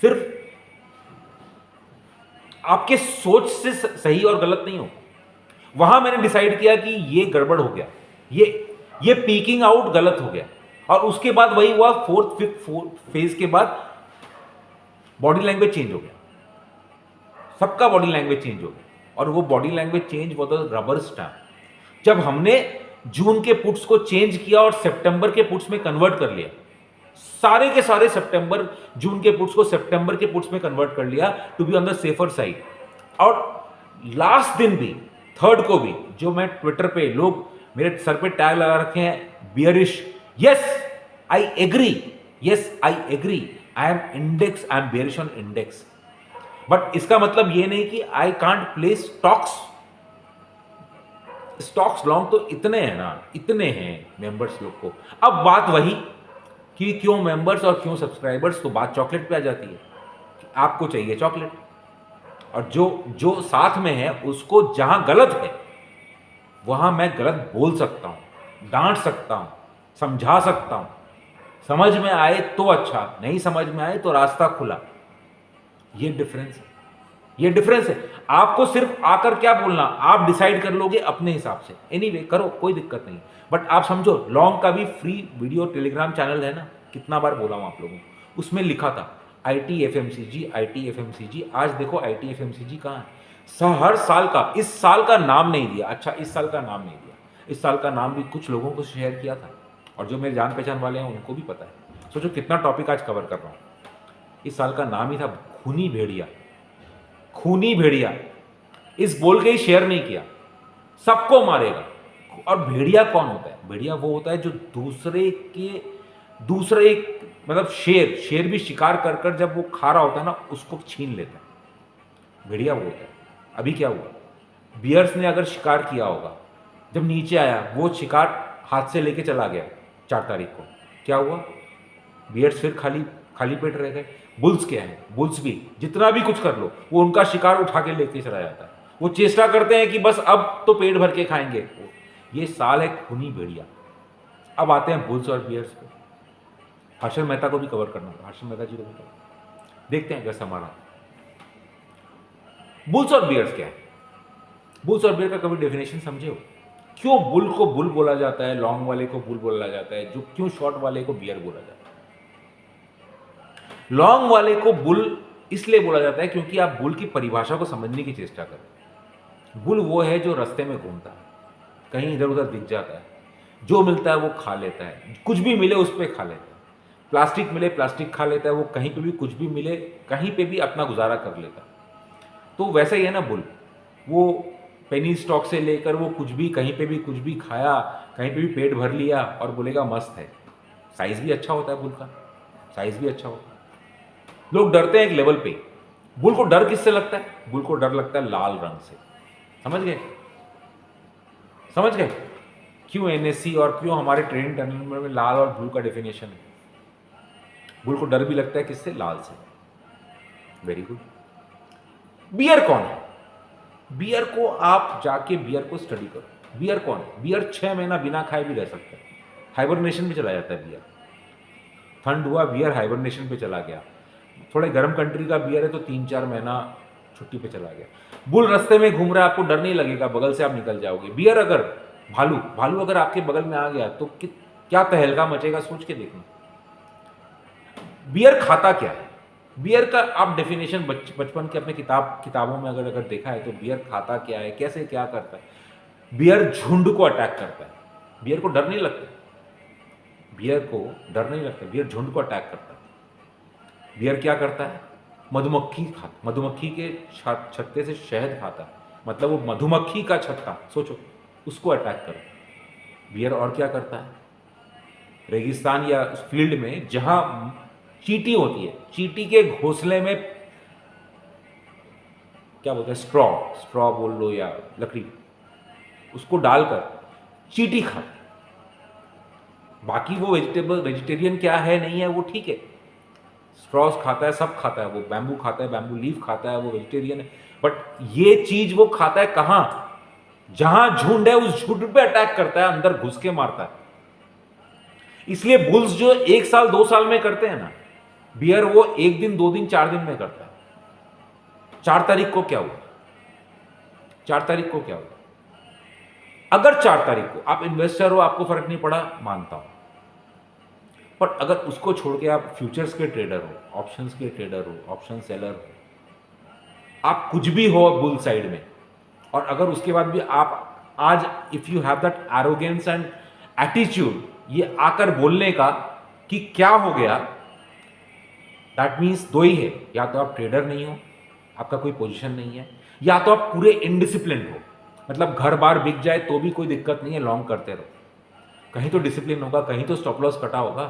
सिर्फ आपके सोच से सही और गलत नहीं हो। वहां मैंने डिसाइड किया कि ये गड़बड़ हो गया, ये पीकिंग आउट गलत हो गया। और उसके बाद वही हुआ, फोर्थ फेज के बाद बॉडी लैंग्वेज चेंज हो गया, सबका बॉडी लैंग्वेज चेंज हो गया। और वो बॉडी लैंग्वेज चेंज वो तो रबर स्टैम्प। जब हमने जून के पुट्स को चेंज किया और सितंबर के पुट्स में कन्वर्ट कर लिया, सारे के सारे सितंबर जून के पुट्स को सितंबर के पुट्स में कन्वर्ट कर लिया to be on the safer side. और लास्ट दिन भी, थर्ड को भी, जो मैं ट्विटर पे, लोग मेरे सर पे टैग लगा रखे हैं bearish, yes I agree, yes I agree, I am index, I am bearish on index. But इसका मतलब ये नहीं कि I can't play stocks long. तो इतने हैं ना, इतने हैं मेंबर्स लोग को। अब बात वही कि क्यों मेंबर्स और क्यों सब्सक्राइबर्स, तो बात चॉकलेट पे आ जाती है। आपको चाहिए चॉकलेट, और जो साथ में है उसको जहां गलत है वहां मैं गलत बोल सकता हूं, डांट सकता हूं, समझा सकता हूं। समझ में आए तो अच्छा, नहीं समझ में आए तो रास्ता खुला। ये डिफरेंस है, ये डिफरेंस है। आपको सिर्फ आकर क्या बोलना, आप डिसाइड कर लोगे अपने हिसाब से। एनीवे करो, कोई दिक्कत नहीं। बट आप समझो, लॉन्ग का भी फ्री वीडियो टेलीग्राम चैनल है ना, कितना बार बोला हूं आप लोगों को, उसमें लिखा था आईटी एफएमसीजी, आईटी एफएमसीजी। आज देखो आईटी एफएमसीजी कहाँ है। हर साल का, इस साल का नाम नहीं दिया। अच्छा, इस साल का नाम नहीं दिया, इस साल का नाम भी कुछ लोगों को शेयर किया था, और जो मेरे जान पहचान वाले हैं उनको भी पता है। सोचो कितना टॉपिक आज कवर कर रहा हूँ। इस साल का नाम ही था खूनी भेड़िया। खूनी भेड़िया, इस बोल के ही शेयर नहीं किया, सबको मारेगा। और भेड़िया कौन होता है? भेड़िया वो होता है जो दूसरे मतलब शेर भी शिकार कर कर जब वो खा रहा होता है ना, उसको छीन लेता है। भेड़िया वो होता है। अभी क्या हुआ, बियर्स ने अगर शिकार किया होगा, जब नीचे आया वो शिकार हाथ से लेके चला गया 4 तारीख को, क्या हुआ? बियर्स फिर खाली पेट रह गए। बुल्स क्या है? बुल्स भी जितना भी कुछ कर लो, वो उनका शिकार उठा के लेके चला जाता है। वो चेष्टा करते हैं कि बस अब तो पेट भर के खाएंगे। ये साल है खूनी भेड़िया। अब आते हैं बुल्स और बियर्स पे। हर्षद मेहता को भी कवर करना था, हर्षद मेहता जी को भी कवर। देखते हैं कैसे हमारा बुल्स और बियर्स क्या है। बुल्स और बियर का कभी डेफिनेशन समझे हो? क्यों बुल को बुल बोला जाता है, लॉन्ग वाले को बुल बोला जाता है, जो क्यों शॉर्ट वाले को बियर बोला जाता है? लॉन्ग वाले को बुल इसलिए बोला जाता है क्योंकि आप बुल की परिभाषा को समझने की चेष्टा करें। बुल वो है जो रास्ते में घूमता है, कहीं इधर उधर दिख जाता है, जो मिलता है वो खा लेता है, कुछ भी मिले उस पर खा लेता है। प्लास्टिक मिले प्लास्टिक खा लेता है, वो कहीं पे भी कुछ भी मिले कहीं पे भी अपना गुजारा कर लेता है। तो वैसा ही है ना बुल। वो पेनी स्टॉक से लेकर वो कुछ भी कहीं पे भी कुछ भी खाया, कहीं पे भी पेट भर लिया और बोलेगा मस्त है। साइज भी अच्छा होता है बुल का, साइज भी अच्छा होता है। लोग डरते हैं एक लेवल पे। बुल को डर किससे लगता है? बुल को डर लगता है लाल रंग से। समझ गए? समझ गए क्यों एनएससी और क्यों हमारे ट्रेनिंग टनल में लाल और ब्लू का डेफिनेशन है? बुल को डर भी लगता है किससे? लाल से। Very good. बियर कौन है? बियर को आप जाके बियर को स्टडी करो। बियर कौन है? बियर 6 महीना बिना खाए भी रह सकता है, हाइबरनेशन पे चला जाता है बियर। ठंड हुआ, बियर हाइबरनेशन पे चला गया। थोड़े गर्म कंट्री का बियर है तो 3-4 महीना छुट्टी पे चला गया। बुल रास्ते में घूम रहा है, आपको डर नहीं लगेगा, बगल से आप निकल जाओगे। बियर अगर भालू अगर आपके बगल में आ गया तो क्या तहलका मचेगा, सोच के देखना। बियर खाता क्या है? बियर का आप डेफिनेशन बचपन के अपने किताबों में अगर देखा है तो बियर खाता क्या है, कैसे क्या करता है? बियर झुंड को अटैक करता है। बियर को डर नहीं लगता, बियर को डर नहीं लगता, बियर झुंड को अटैक करता है। बियर क्या करता है? मधुमक्खी के छत्ते से शहद खाता है, मतलब वो मधुमक्खी का छत्ता, सोचो, उसको अटैक करो। बियर और क्या करता है? रेगिस्तान या फील्ड में जहां चींटी होती है, चींटी के घोंसले में क्या बोलते हैं, स्ट्रॉ बोल लो या लकड़ी, उसको डालकर चींटी खाता है। बाकी वो वेजिटेरियन क्या है नहीं है वो ठीक है, स्ट्रॉस खाता है, सब खाता है, वो बैम्बू खाता है, बैम्बू लीफ खाता है, वो वेजिटेरियन है। बट ये चीज वो खाता है कहां? जहां झुंड है उस झुंड पे अटैक करता है, अंदर घुस के मारता है। इसलिए बुल्स जो 1 साल 2 साल में करते हैं ना, बियर वो 1 दिन 2 दिन 4 दिन में करता है। 4 तारीख को क्या हुआ? 4 तारीख को क्या हुआ? अगर 4 तारीख को आप इन्वेस्टर हो, आपको फर्क नहीं पड़ा, मानता हूं, पर अगर उसको छोड़ के आप फ्यूचर्स के ट्रेडर हो, ऑप्शंस के ट्रेडर हो, ऑप्शन सेलर हो, आप कुछ भी हो बुल साइड में, और अगर उसके बाद भी आप आज if you have that arrogance and attitude, ये आकर बोलने का कि क्या हो गया, दैट मीन्स दो ही है, या तो आप ट्रेडर नहीं हो, आपका कोई पोजीशन नहीं है, या तो आप पूरे इनडिसिप्लिन हो, मतलब घर बार बिक जाए तो भी कोई दिक्कत नहीं है, लॉन्ग करते रहो, कहीं तो डिसिप्लिन होगा, कहीं तो स्टॉप लॉस कटा होगा।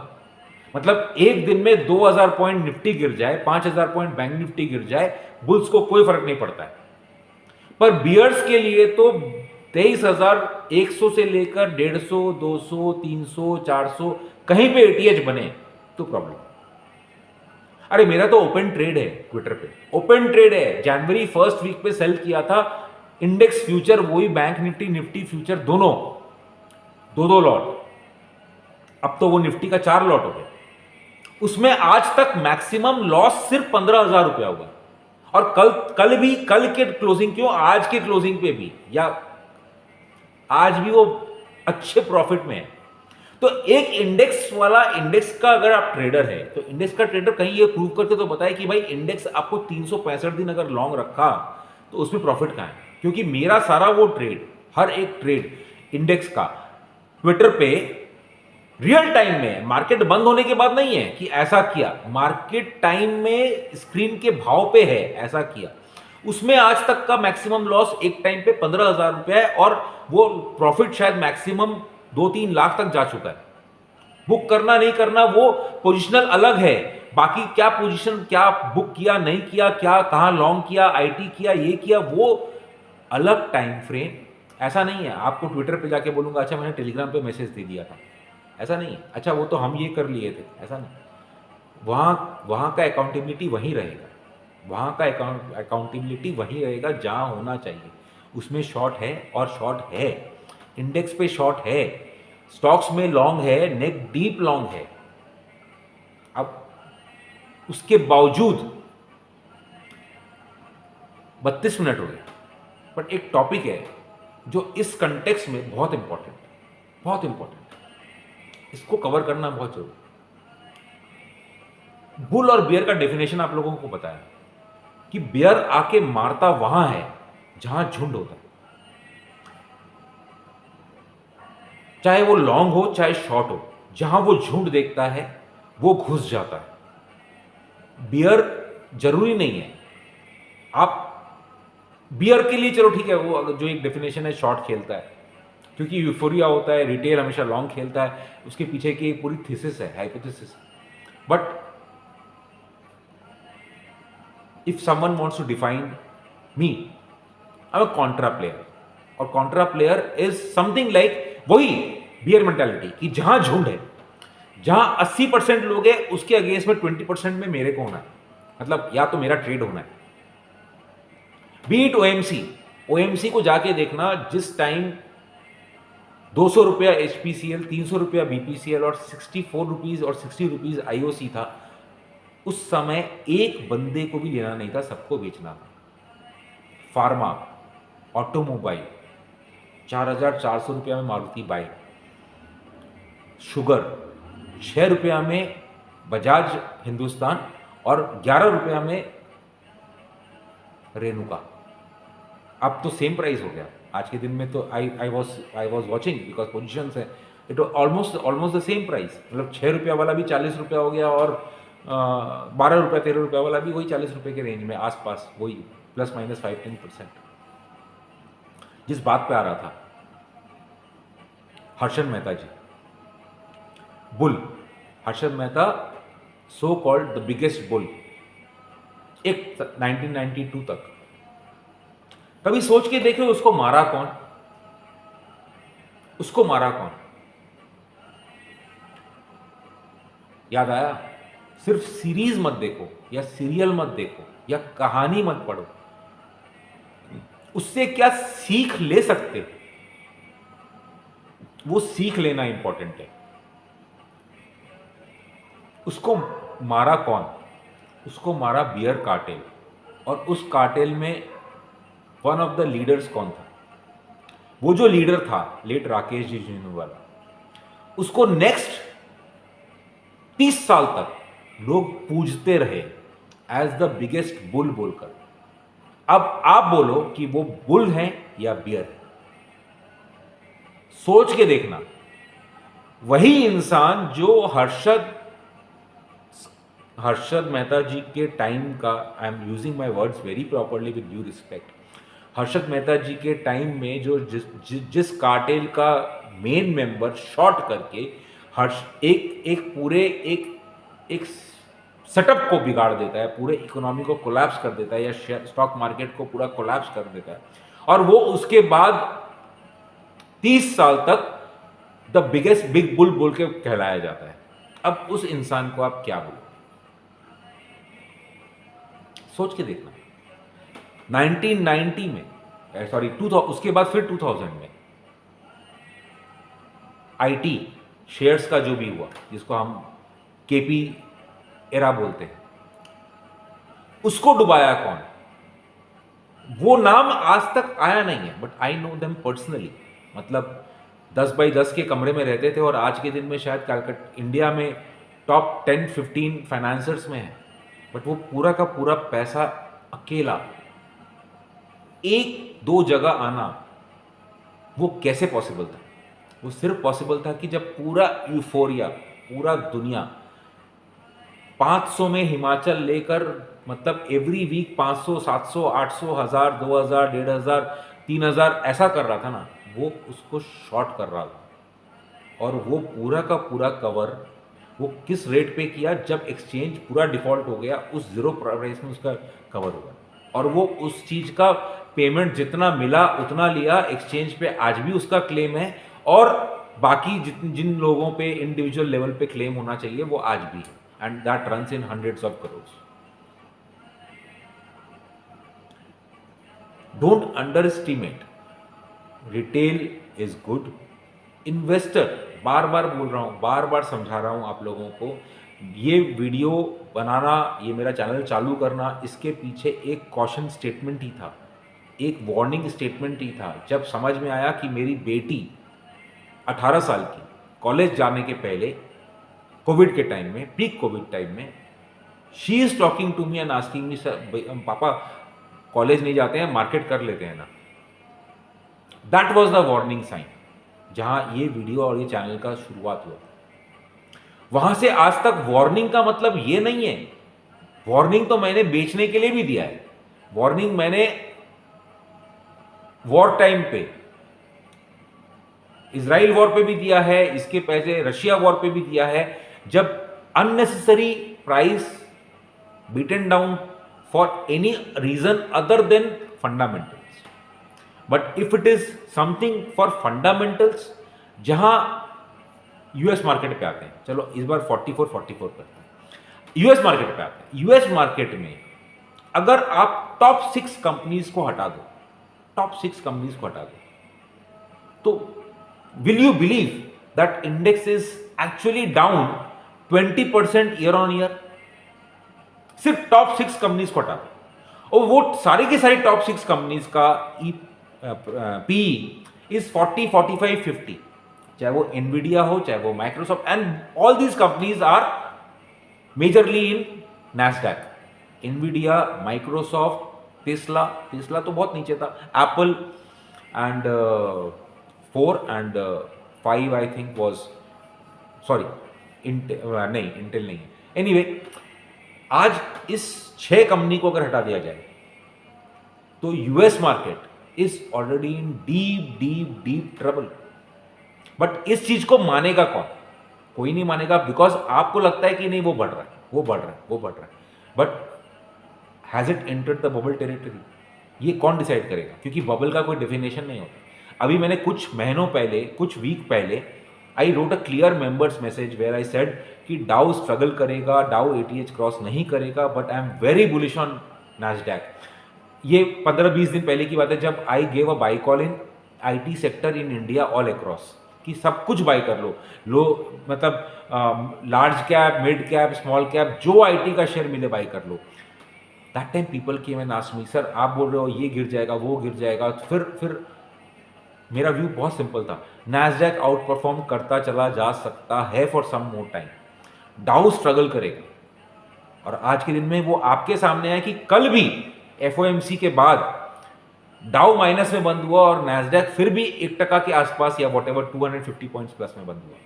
मतलब एक दिन में 2000 पॉइंट निफ्टी गिर जाए, 5000 पॉइंट बैंक निफ्टी गिर जाए, बुल्स को कोई फर्क नहीं पड़ता है, पर बियर्स के लिए तो 23,100 से लेकर 150, 200, 300, 400 कहीं पे एटीएच बने तो प्रॉब्लम। अरे मेरा तो ओपन ट्रेड है ट्विटर पे, ओपन ट्रेड है, जनवरी फर्स्ट वीक पे सेल किया था इंडेक्स फ्यूचर, वही बैंक निफ्टी, निफ्टी फ्यूचर दोनों, दो लॉट, अब तो वो निफ्टी का 4 लॉट हो गया, उसमें आज तक मैक्सिमम लॉस सिर्फ 15,000 रुपया हुआ, और कल के क्लोजिंग क्यों, आज के क्लोजिंग पे भी, या आज भी वो अच्छे प्रॉफिट में है। तो एक इंडेक्स वाला, इंडेक्स का अगर आप ट्रेडर है तो इंडेक्स का ट्रेडर कहीं ये प्रूव करके तो बताए कि भाई इंडेक्स आपको 365 दिन अगर लॉन्ग रखा तो उसमें प्रॉफिट कहां है, क्योंकि मेरा सारा वो ट्रेड, हर एक ट्रेड इंडेक्स का ट्विटर पे रियल टाइम में, मार्केट बंद होने के बाद नहीं है कि ऐसा किया, मार्केट टाइम में स्क्रीन के भाव पे है ऐसा किया, उसमें आज तक का मैक्सिमम लॉस एक टाइम पे 15,000 रुपया है, और वो प्रॉफिट शायद मैक्सिमम 2-3 लाख तक जा चुका है। बुक करना नहीं करना वो पोजिशनल अलग है, बाकी क्या पोजीशन, क्या बुक किया नहीं किया, क्या कहां लॉन्ग किया, आईटी किया, ये किया, वो अलग टाइम फ्रेम। ऐसा नहीं है आपको ट्विटर पे जाके बोलूंगा अच्छा मैंने टेलीग्राम पे मैसेज दे दिया था, ऐसा नहीं है, अच्छा वो तो हम ये कर लिए थे, ऐसा नहीं। वहां का अकाउंटेबिलिटी वहीं रहेगा, वहां का अकाउंटेबिलिटी वहीं रहेगा जहां होना चाहिए, उसमें शॉर्ट है और शॉर्ट है, इंडेक्स पे शॉर्ट है, स्टॉक्स में लॉन्ग है, नेक डीप लॉन्ग है। अब उसके बावजूद 32 मिनट हो गए, बट एक टॉपिक है जो इस कंटेक्स्ट में बहुत इंपॉर्टेंट है, बहुत इंपॉर्टेंट है, इसको कवर करना बहुत जरूरी। बुल और बियर का डेफिनेशन आप लोगों को पता है कि बियर आके मारता वहां है जहां झुंड होता है, चाहे वो लॉन्ग हो चाहे शॉर्ट हो, जहां वो झुंड देखता है वो घुस जाता है। बियर जरूरी नहीं है, आप बियर के लिए चलो ठीक है, वो जो एक डेफिनेशन है शॉर्ट खेलता है क्योंकि यूफोरिया होता है, रिटेल हमेशा लॉन्ग खेलता है, उसके पीछे की एक पूरी थीसिस है, hypothesis. But if someone wants to define me, I'm a contra player, और contra player is something like वही बियर मेंटालिटी कि जहां झुंड है, जहां 80% लोग हैं उसके अगेंस्ट में 20% में मेरे को होना है, मतलब या तो मेरा ट्रेड होना है। बीट ओएमसी को जाके देखना, जिस टाइम 200 रुपया एचपीसीएल, 300 रुपया बीपीसीएल और 64 रुपीज और 60 रुपीज आईओसी था, उस समय एक बंदे को भी लेना नहीं था, सबको बेचना था। फार्मा, ऑटोमोबाइल, 4,400 रुपया में मारुति बाइक, शुगर 6 रुपया में बजाज हिंदुस्तान और 11 रुपया में रेनुका। अब तो सेम प्राइस हो गया आज के दिन में, तो I was watching because position है, it almost the same price, मतलब 6 रुपया वाला भी 40 रुपया हो गया और 12 रुपया 13 रुपया वाला भी वही 40 रुपये के रेंज में आसपास, वही प्लस माइनस 5-10%। जिस बात पे आ रहा था, Harshad Mehta ji, bull Harshad Mehta, so called the biggest bull, एक 1992 तक। कभी सोच के देखो उसको मारा कौन, उसको मारा कौन? याद आया? सिर्फ सीरीज मत देखो या सीरियल मत देखो या कहानी मत पढ़ो, उससे क्या सीख ले सकते, वो सीख लेना इंपॉर्टेंट है। उसको मारा कौन? उसको मारा बियर कार्टेल। और उस कार्टेल में वन ऑफ द लीडर्स कौन था? वो जो लीडर था लेट राकेश जी झुंझुनवाला, उसको नेक्स्ट 30 साल तक लोग पूजते रहे एज द बिगेस्ट बुल बोलकर। अब आप बोलो कि वो बुल है या बियर है? सोच के देखना। वही इंसान जो हर्षद मेहता जी के टाइम का, I am using my words very properly with due respect, Harshad Mehta ji के टाइम में जो जिस कार्टेल का मेन मेंबर शॉर्ट करके एक सेटअप को बिगाड़ देता है, पूरे इकोनॉमी को कोलैप्स कर देता है, या स्टॉक मार्केट को पूरा कोलैप्स कर देता है, और वो उसके बाद 30 साल तक द बिगेस्ट बिग बुल बोल के कहलाया जाता है। अब उस इंसान को आप क्या बोलो? सोच के देखना। 1990 में, सॉरी 2000, उसके बाद फिर 2000 में आईटी शेयर्स का जो भी हुआ, जिसको हम केपी एरा बोलते हैं, उसको डुबाया कौन? वो नाम आज तक आया नहीं है, but I know them personally. मतलब 10 बाई 10 के कमरे में रहते थे, और आज के दिन में शायद कलकत्ता इंडिया में टॉप 10-15 फाइनेंसर्स में है, बट वो पूरा का पूरा पैसा अकेला 1-2 जगह आना, वो कैसे पॉसिबल था? वो सिर्फ पॉसिबल था कि जब पूरा यूफोरिया, पूरा दुनिया 500 में हिमाचल लेकर, मतलब एवरी वीक 500, 700, 800, 1000, 2000, 1500, 3000 ऐसा कर रहा था ना, वो उसको शॉर्ट कर रहा था। और वो पूरा का पूरा कवर वो किस रेट पे किया? जब एक्सचेंज पूरा डिफॉल्ट हो गया, उस जीरो प्राइस में उसका कवर हुआ, और वो उस चीज़ का पेमेंट जितना मिला उतना लिया एक्सचेंज पे। आज भी उसका क्लेम है, और बाकी जिन लोगों पे इंडिविजुअल लेवल पे क्लेम होना चाहिए वो आज भी है, and that runs in hundreds of crores. Don't underestimate, retail is good, investor, बार बार बोल रहा हूँ, बार बार समझा रहा हूँ आप लोगों को, ये वीडियो बनाना, ये मेरा चैनल चालू करना, इसके पीछे एक कॉशन स्टेटमेंट ही था, एक वार्निंग स्टेटमेंट ही था। जब समझ में आया कि मेरी बेटी 18 साल की, कॉलेज जाने के पहले, कोविड के टाइम में, पीक कोविड टाइम में, she is talking to me and asking me, sir पापा कॉलेज नहीं जाते हैं, मार्केट कर लेते हैं ना। That was the warning sign, जहां ये वीडियो और ये चैनल का शुरुआत हुआ। वहां से आज तक वार्निंग का मतलब ये नहीं है, वार्निंग तो मैंने बेचने के लिए भी दिया है, वार्निंग मैंने वॉर टाइम पे, इजराइल वॉर पे भी दिया है, इसके पहले रशिया वॉर पे भी दिया है, जब unnecessary price beaten down for any reason other than fundamentals. But if it is something for fundamentals, जहां यूएस मार्केट पे आते हैं, चलो इस बार 44 करते हैं, यूएस मार्केट पे आते हैं। यूएस मार्केट में अगर आप टॉप 6 कंपनीज को हटा दो, टॉप 6 कंपनीज को हटा दो, तो will you believe that index is actually down 20% year on year? सिर्फ टॉप 6 कंपनीज को हटा दो, और वो सारी की सारी टॉप 6 कंपनीज का पी इज 40, 45, 50, चाहे वो एनवीडिया हो, चाहे वो Microsoft, and all these companies are majorly in Nasdaq. Nvidia, Microsoft, Tesla तो बहुत नीचे था, Apple and 4 and 5 I think was, sorry, नहीं, इंटेल नहीं है। एनीवे, आज इस 6 कंपनी को अगर हटा दिया जाए तो US market is already in deep deep deep trouble. But इस चीज को मानेगा कौन? कोई नहीं मानेगा, बिकॉज आपको लगता है कि नहीं वो बढ़ रहा है, वो बढ़ रहा है, but has it entered the bubble territory? ये कौन डिसाइड करेगा? क्योंकि बबल का कोई डेफिनेशन नहीं होता। अभी मैंने कुछ महीनों पहले, कुछ वीक पहले, I wrote a clear members message where I said कि डाउ स्ट्रगल करेगा, डाउ 80H क्रॉस नहीं करेगा, but I am very bullish on Nasdaq. ये 15-20 दिन पहले की बात है, जब I gave a buy call in IT sector in India all across, कि सब कुछ बाई कर लो, मतलब large cap, mid cap, small cap, जो आईटी का शेयर मिले बाई कर लो। That time people came and asked me, sir आप बोल रहे हो ये गिर जाएगा वो गिर जाएगा। फिर मेरा व्यू बहुत सिंपल था, नैस्डैक आउट परफॉर्म करता चला जा सकता है फॉर सम मोर टाइम, डाउ स्ट्रगल करेगा। और आज के दिन में वो आपके सामने है कि कल भी एफओएमसी के बाद डाउ माइनस में बंद हुआ और नैस्डैक फिर भी 1% के आसपास या वॉट एवर 250 पॉइंट्स प्लस में बंद हुआ,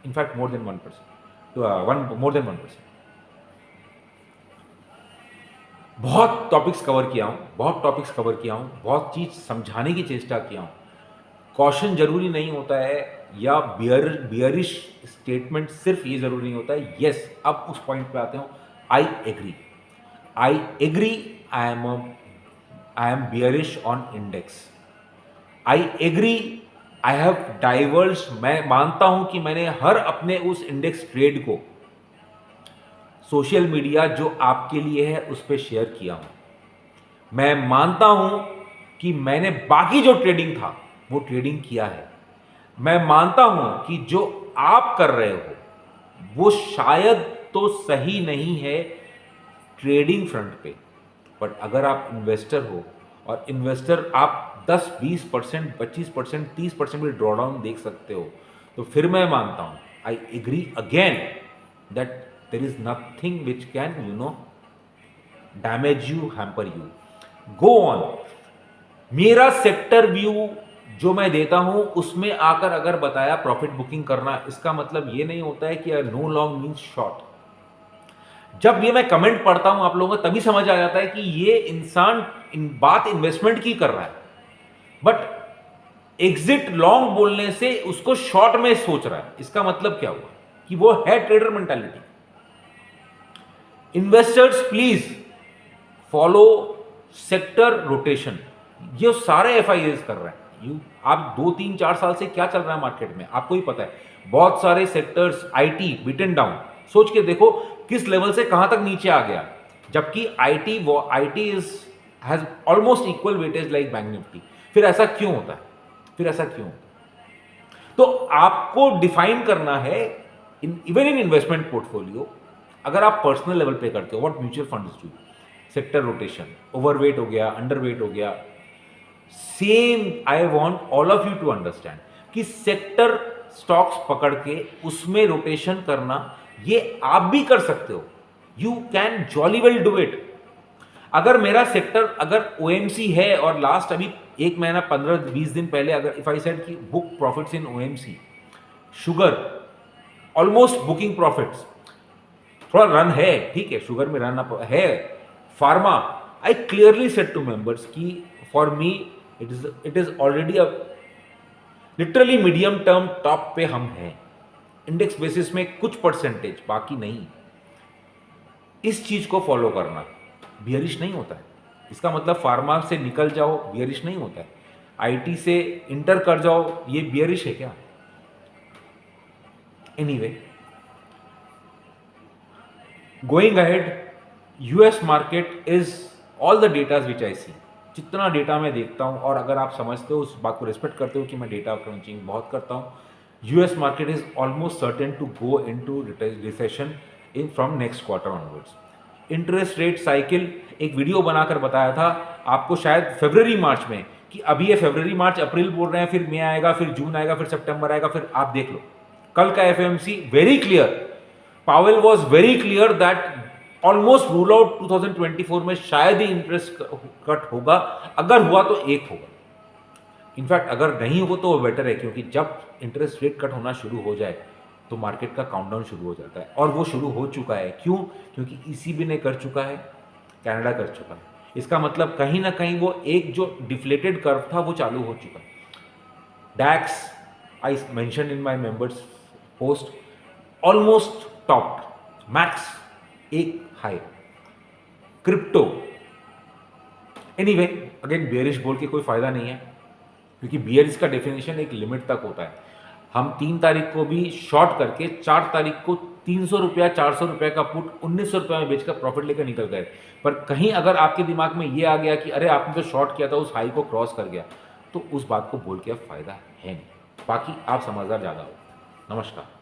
in fact more than 1%, more than 1%। बहुत टॉपिक्स कवर किया हूं, बहुत चीज समझाने की चेष्टा किया हूं। कॉशन जरूरी नहीं होता है या बियरिश स्टेटमेंट सिर्फ ये जरूरी नहीं होता है। यस, अब उस पॉइंट पे आते हो, I agree, I am bearish on index, I agree, I have diverse. मैं मानता हूं कि मैंने हर अपने उस इंडेक्स ट्रेड को सोशल मीडिया जो आपके लिए है उस पर शेयर किया हूं। मैं मानता हूं कि मैंने बाकी जो ट्रेडिंग था वो ट्रेडिंग किया है। मैं मानता हूं कि जो आप कर रहे हो वो शायद तो सही नहीं है ट्रेडिंग फ्रंट पे, बट अगर आप इन्वेस्टर हो और इन्वेस्टर आप 10, 20%, 25%, 30% भी ड्रॉडाउन देख सकते हो, तो फिर मैं मानता हूं, I agree again that there is nothing which can damage you, hamper you, go on. मेरा सेक्टर व्यू जो मैं देता हूं उसमें आकर अगर बताया प्रॉफिट बुकिंग करना, इसका मतलब ये नहीं होता है कि नो लॉन्ग मीन्स शॉर्ट। जब ये मैं कमेंट पढ़ता हूं आप लोगों को तभी समझ आ जाता है कि ये इंसान बात इन्वेस्टमेंट की कर रहा है, बट एग्जिट लॉन्ग बोलने से उसको शॉर्ट में सोच रहा है। इसका मतलब क्या हुआ कि वो है trader mentality. Investors please follow sector rotation. ये सारे एफआईएस कर रहे हैं। आप 2, 3, 4 साल से क्या चल रहा है मार्केट में आपको ही पता है। बहुत सारे सेक्टर्स, आईटी बिटन डाउन, सोच के देखो किस लेवल से कहां तक नीचे आ गया, जबकि IT has almost equal weightage like bank Nifty. फिर ऐसा क्यों होता है? तो आपको डिफाइन करना है इवन इन इन्वेस्टमेंट पोर्टफोलियो। अगर आप पर्सनल लेवल पे करते हो, what mutual funds do, sector rotation, overweight हो गया, अंडरवेट हो गया, same I want all of you to understand कि सेक्टर स्टॉक्स पकड़ के उसमें रोटेशन करना ये आप भी कर सकते हो। You can jolly well do it. अगर मेरा सेक्टर अगर ओएमसी है और लास्ट अभी 1 महीना 15-20 दिन पहले अगर इफ आई सेड कि book profits in OMC, sugar almost booking profits, थोड़ा रन है, ठीक है, शुगर में रन अप है, pharma, I clearly said to members कि for me it is already a literally medium term top पे हम हैं, इंडेक्स बेसिस में कुछ परसेंटेज, बाकी नहीं। इस चीज को फॉलो करना बियरिश नहीं होता है। इसका मतलब फार्मा से निकल जाओ बियरिश नहीं होता है, आईटी से इंटर कर जाओ ये बियरिश है क्या? Anyway, going ahead, US market is all the data which I see. जितना डेटा मैं देखता हूं और अगर आप समझते हो उस बात को रिस्पेक्ट करते हो कि मैं डेटा क्रंचिंग बहुत करता हूं, US market is almost certain to go into recession in from next quarter onwards. Interest rate cycle एक वीडियो बनाकर बताया था आपको शायद फरवरी मार्च में कि अभी ये फरवरी मार्च अप्रैल बोल रहे हैं, फिर मई आएगा, फिर जून आएगा, फिर सितंबर आएगा, फिर आप देख लो कल का FMC very clear, Powell was very clear that almost rule out 2024 में शायद ही इंटरेस्ट कट होगा, अगर हुआ तो एक होगा। इनफैक्ट अगर नहीं हो तो बेटर है, क्योंकि जब इंटरेस्ट रेट कट होना शुरू हो जाए तो मार्केट का काउंटडाउन शुरू हो जाता है, और वो शुरू हो चुका है। क्यों? क्योंकि ईसीबी ने कर चुका है, कनाडा कर चुका है। इसका मतलब कहीं ना कहीं वो एक जो डिफ्लेटेड कर्व था वो चालू हो चुका है। DAX I mention in my members post almost topped, max एक high, crypto anyway again bearish बोल के कोई फायदा नहीं है, क्योंकि बेयरिश का डेफिनेशन एक लिमिट तक होता है। हम 3 तारीख को भी शॉर्ट करके 4 तारीख को 300 रुपया 400 रुपये का पुट 1900 रुपये में बेचकर प्रॉफिट लेकर निकल गए। पर कहीं अगर आपके दिमाग में ये आ गया कि अरे आपने जो शॉर्ट किया था उस हाई को क्रॉस कर गया, तो उस बात को बोल के अब फायदा है नहीं। बाकी आप समझदार ज़्यादा हो। नमस्कार।